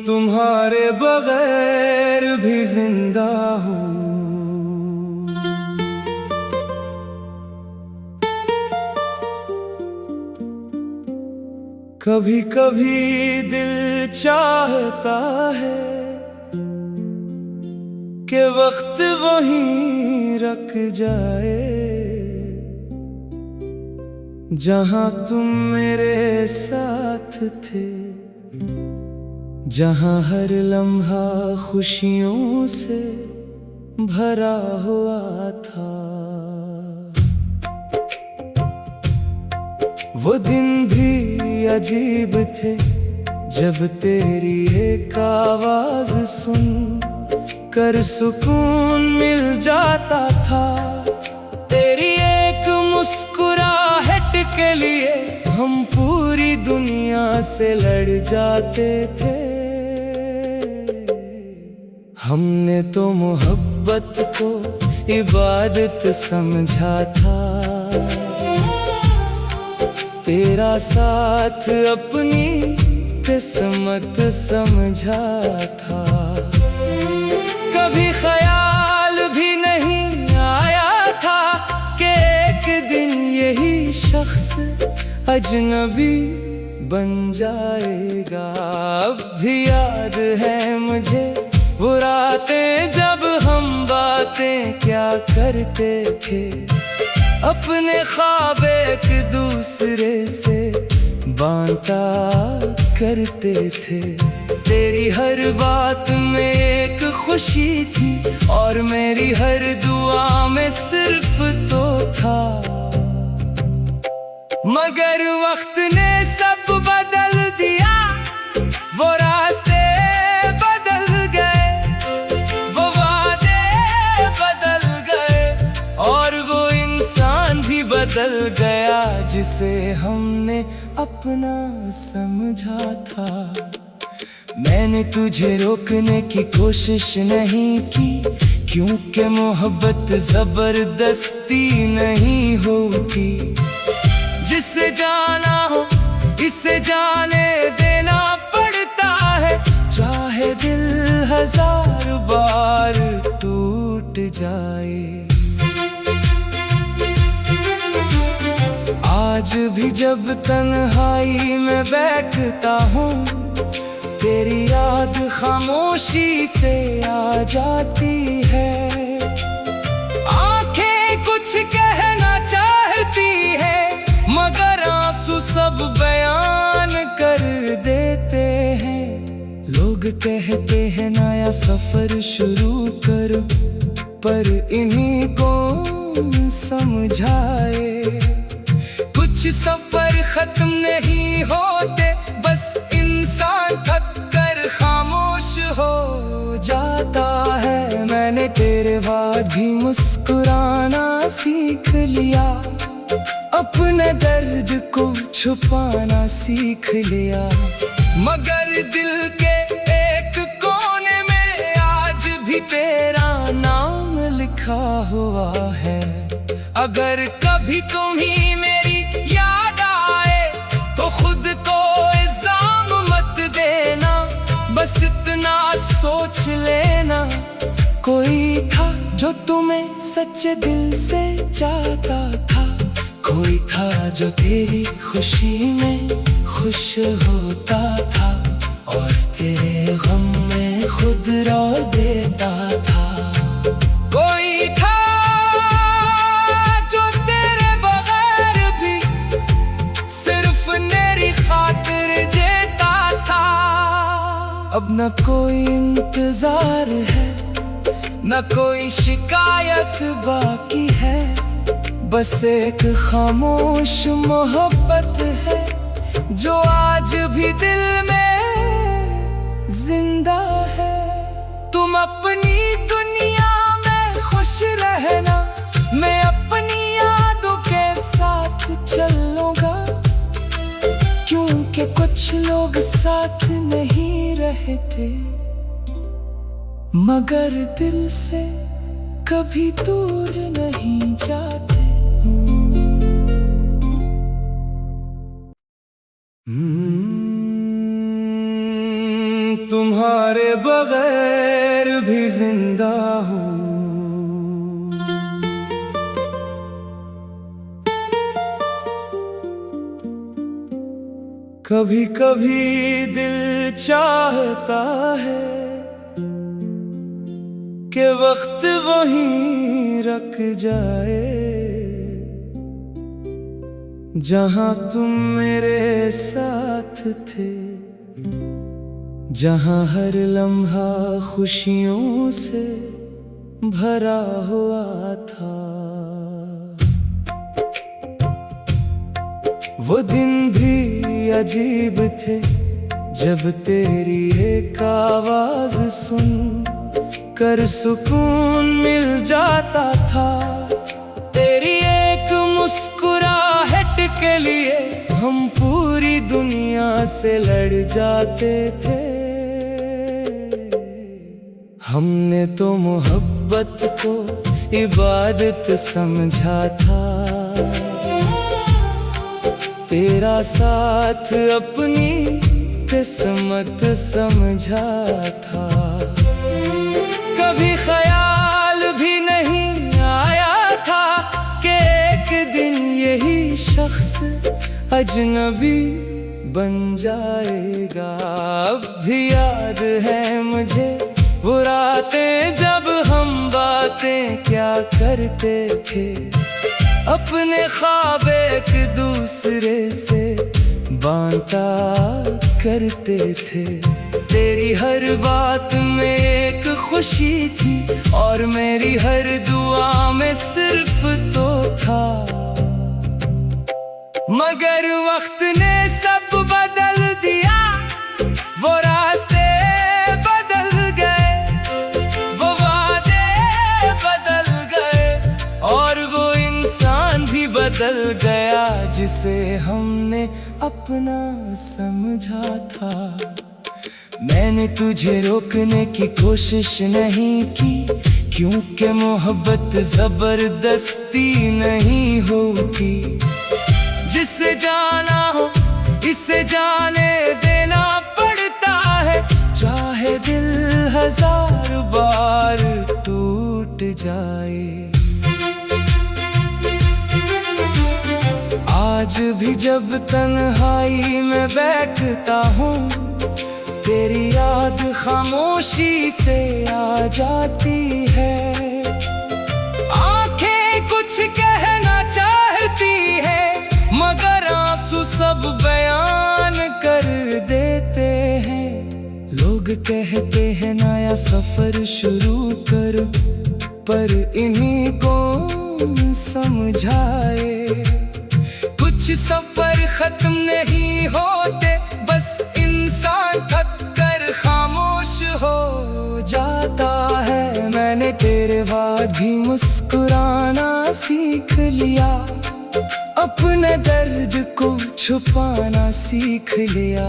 तुम्हारे बगैर भी जिंदा हूँ। कभी कभी दिल चाहता है कि वक्त वहीं रुक जाए, जहां तुम मेरे साथ थे, जहां हर लम्हा खुशियों से भरा हुआ था। वो दिन भी अजीब थे जब तेरी एक आवाज सुन कर सुकून मिल जाता था। तेरी एक मुस्कुराहट के लिए हम पूरी दुनिया से लड़ जाते थे। हमने तो मोहब्बत को इबादत समझा था, तेरा साथ अपनी किस्मत समझा था। कभी ख्याल भी नहीं आया था कि एक दिन यही शख्स अजनबी बन जाएगा। अब भी याद है मुझे वो रातें जब हम बातें क्या करते थे, अपने ख्वाब एक दूसरे से बांटा करते थे। तेरी हर बात में एक खुशी थी और मेरी हर दुआ में सिर्फ तो था। मगर वक्त ने सब बदल दिया, वो रास्ते बदल गए, वो वादे बदल गए और वो इंसान भी बदल गया जिसे हमने अपना समझा था। मैंने तुझे रोकने की कोशिश नहीं की, क्योंकि मोहब्बत जबरदस्ती नहीं होती। जिसे जाना हो इसे जाने देना पड़ता है, चाहे दिल हजार बार टूट जाए। आज भी जब तन्हाई में बैठता हूँ, तेरी याद खामोशी से आ जाती है। आंखें कुछ कहना चाहती है मगर आंसू सब बयान कर देते हैं। लोग कहते हैं नया सफर शुरू करो, पर इन्हीं को समझाए कुछ सफर खत्म नहीं होते, बस इंसान थक कर खामोश हो जाता है। मैंने तेरे बाद भी मुस्कुराना सीख लिया, अपने दर्द को छुपाना सीख लिया। मगर दिल के एक कोने में आज भी तेरा नाम लिखा हुआ है। अगर कभी तुम्हीं मेरी याद आए तो खुद को इल्जाम मत देना, बस इतना सोच लेना कोई था जो तुम्हें सच्चे दिल से चाहता था। कोई था जो तेरी खुशी में खुश होता था और तेरे गम में खुद रो देता था। कोई था जो तेरे बगैर भी सिर्फ मेरी खातिर जीता था। अब न कोई इंतजार है, न कोई शिकायत बाकी है, बस एक खामोश मोहब्बत है जो आज भी दिल में जिंदा है। तुम अपनी दुनिया में खुश रहना, मैं अपनी यादों के साथ चलूंगा, क्योंकि कुछ लोग साथ नहीं रहते मगर दिल से कभी दूर नहीं जाते। तुम्हारे बगैर भी जिंदा हूँ। कभी कभी दिल चाहता है कि वक्त वहीं रुक जाए, जहां तुम मेरे साथ थे, जहां हर लम्हा खुशियों से भरा हुआ था। वो दिन भी अजीब थे जब तेरी एक आवाज सुन कर सुकून मिल जाता था। तेरी एक मुस्कुराहट के लिए हम पूरी दुनिया से लड़ जाते थे। हमने तो मोहब्बत को इबादत समझा था, तेरा साथ अपनी किस्मत समझा था। कभी ख्याल भी नहीं आया था कि एक दिन यही शख्स अजनबी बन जाएगा। अब भी याद है मुझे वो रातें जब हम बातें क्या करते थे, अपने ख्वाब एक दूसरे से बांटा करते थे। तेरी हर बात में एक खुशी थी और मेरी हर दुआ में सिर्फ तो था। मगर वक्त ने सब बदल दिया, वो रास्ते बदल गए, वो वादे बदल गए और वो इंसान भी बदल गया जिसे हमने अपना समझा था। मैंने तुझे रोकने की कोशिश नहीं की, क्योंकि मोहब्बत जबरदस्ती नहीं होती। जिसे जाना हो इसे जाने देना पड़ता है, चाहे दिल 1000 बार टूट जाए। आज भी जब तन्हाई में बैठता हूँ, तेरी याद खामोशी से आ जाती है। आंखें कुछ कहना चाहती है, मगर आंसू सब बयान कर देते हैं। लोग कहते हैं नया सफर शुरू कर, पर इन्हीं को समझाए कुछ सफर खत्म नहीं होते, बस इंसान थक कर खामोश हो जाता है। मैंने तेरे बाद भी मुस्कुराना सीख लिया, अपने दर्द को छुपाना सीख लिया।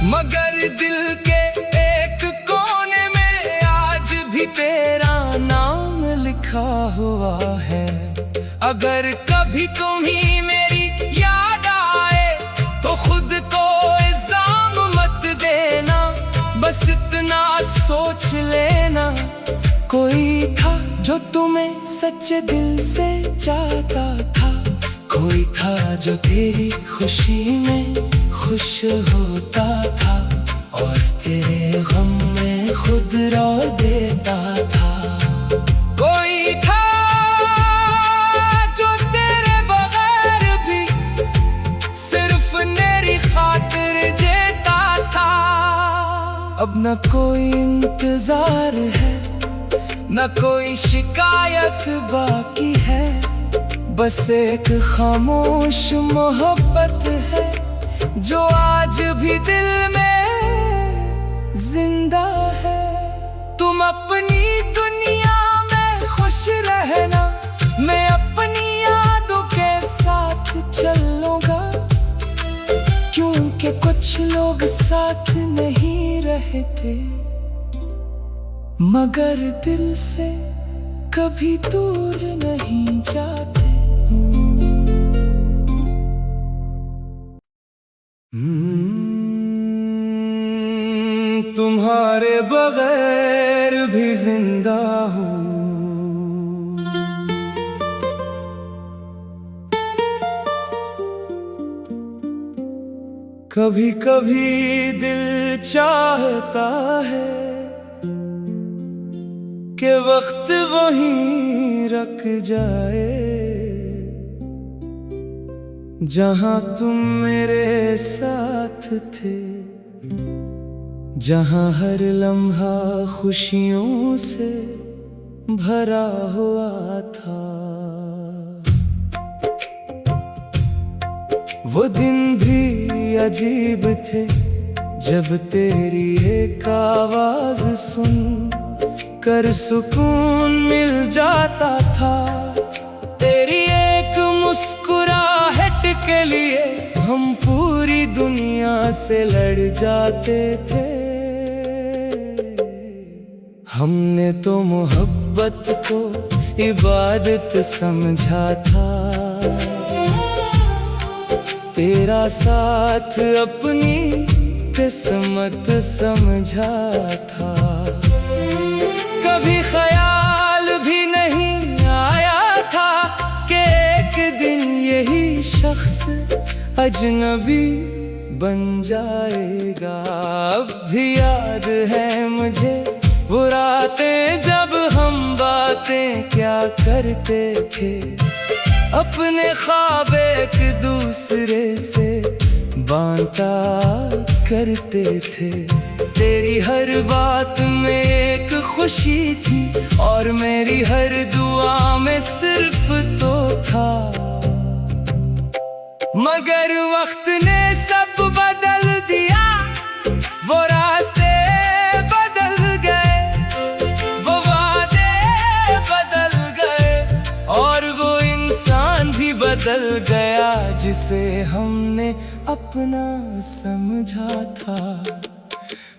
मगर दिल के एक कोने में आज भी तेरा नाम लिखा हुआ है। अगर कभी तुम्ही मेरी याद आए तो खुद को इल्जाम मत देना, बस इतना सोच लेना कोई था जो तुम्हें सच्चे दिल से चाहता था। कोई था जो तेरी खुशी में खुश होता था और तेरे गम में खुद रो देता था। कोई था जो तेरे बगैर भी सिर्फ मेरी खातिर जीता था। अब न कोई इंतजार है, न कोई शिकायत बाकी है, बस एक खामोश मोहब्बत है जो आज भी दिल में जिंदा है। तुम अपनी दुनिया में खुश रहना, मैं अपनी यादों के साथ चलूंगा, क्योंकि कुछ लोग साथ नहीं रहते मगर दिल से कभी दूर नहीं जाते। तुम्हारे बगैर भी जिंदा हूँ। कभी कभी दिल चाहता है कि वक्त वहीं रुक जाए, जहां तुम मेरे साथ थे, जहां हर लम्हा खुशियों से भरा हुआ था। वो दिन भी अजीब थे जब तेरी एक आवाज सुन कर सुकून मिल जाता था। तेरी एक मुस्कुराहट के लिए हम पूरी दुनिया से लड़ जाते थे। हमने तो मोहब्बत को इबादत समझा था, तेरा साथ अपनी किस्मत समझा था। कभी ख्याल भी नहीं आया था कि एक दिन यही शख्स अजनबी बन जाएगा। अब भी याद है मुझे वो रातें जब हम बातें क्या करते थे, अपने ख्वाब एक दूसरे से बांटा करते थे। तेरी हर बात में एक खुशी थी और मेरी हर दुआ में सिर्फ तो था। मगर वक्त ने सब बदल दिया, वो रास्ते बदल गए, वो वादे बदल गए और वो इंसान भी बदल गया जिसे हमने अपना समझा था।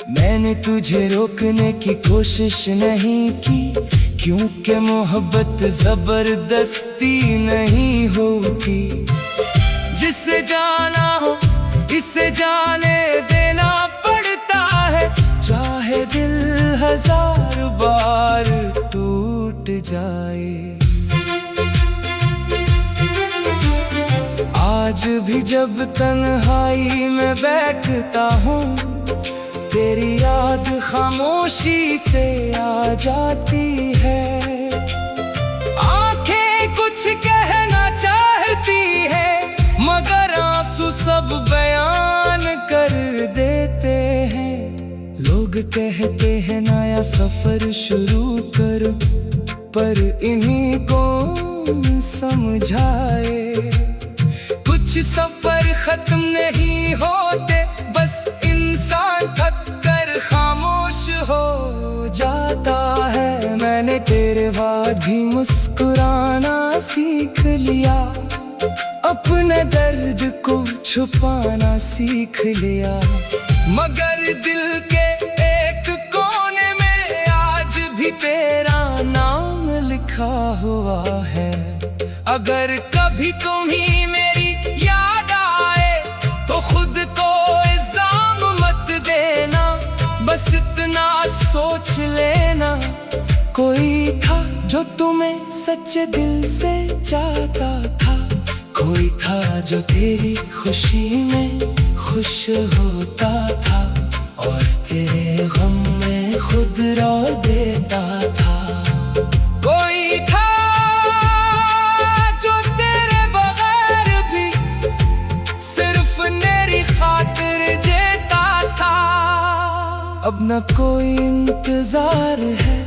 मैंने तुझे रोकने की कोशिश नहीं की, क्योंकि मोहब्बत जबरदस्ती नहीं होती। जिसे जाना हो इसे जाने देना पड़ता है, चाहे दिल 1000 बार टूट जाए। आज भी जब तन्हाई में बैठता हूँ, तेरी याद खामोशी से आ जाती है। आंखें कुछ कहना चाहती है मगर आंसू सब बयान कर देते हैं। लोग कहते हैं नया सफर शुरू करो, पर इन्हीं को समझाए कुछ सफर खत्म नहीं होते, बस इंसान थक कर खामोश हो जाता है। मैंने तेरे बाद भी मुस्कुराना सीख लिया, अपने दर्द को छुपाना सीख लिया। मगर दिल के एक कोने में आज भी तेरा नाम लिखा हुआ है। अगर कभी तुम्हीं मेरी याद आए तो खुद को इल्जाम मत देना, बस इतना सोच लेना कोई था जो तुम्हें सच्चे दिल से चाहता था। कोई था जो तेरी खुशी में खुश होता था और तेरे गम में खुद रो देता था। कोई था जो तेरे बगैर भी सिर्फ मेरी खातिर जीता था। अब न कोई इंतजार है,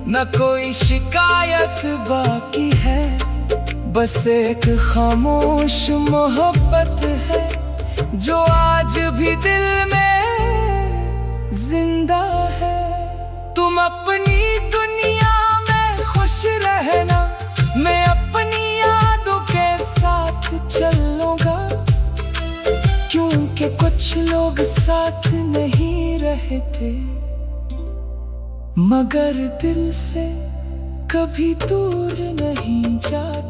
न कोई शिकायत बाकी है, बस एक खामोश मोहब्बत है जो आज भी दिल में जिंदा है। तुम अपनी दुनिया में खुश रहना, मैं अपनी यादों के साथ चलूंगा, क्योंकि कुछ लोग साथ नहीं रहते मगर दिल से कभी दूर नहीं जाते।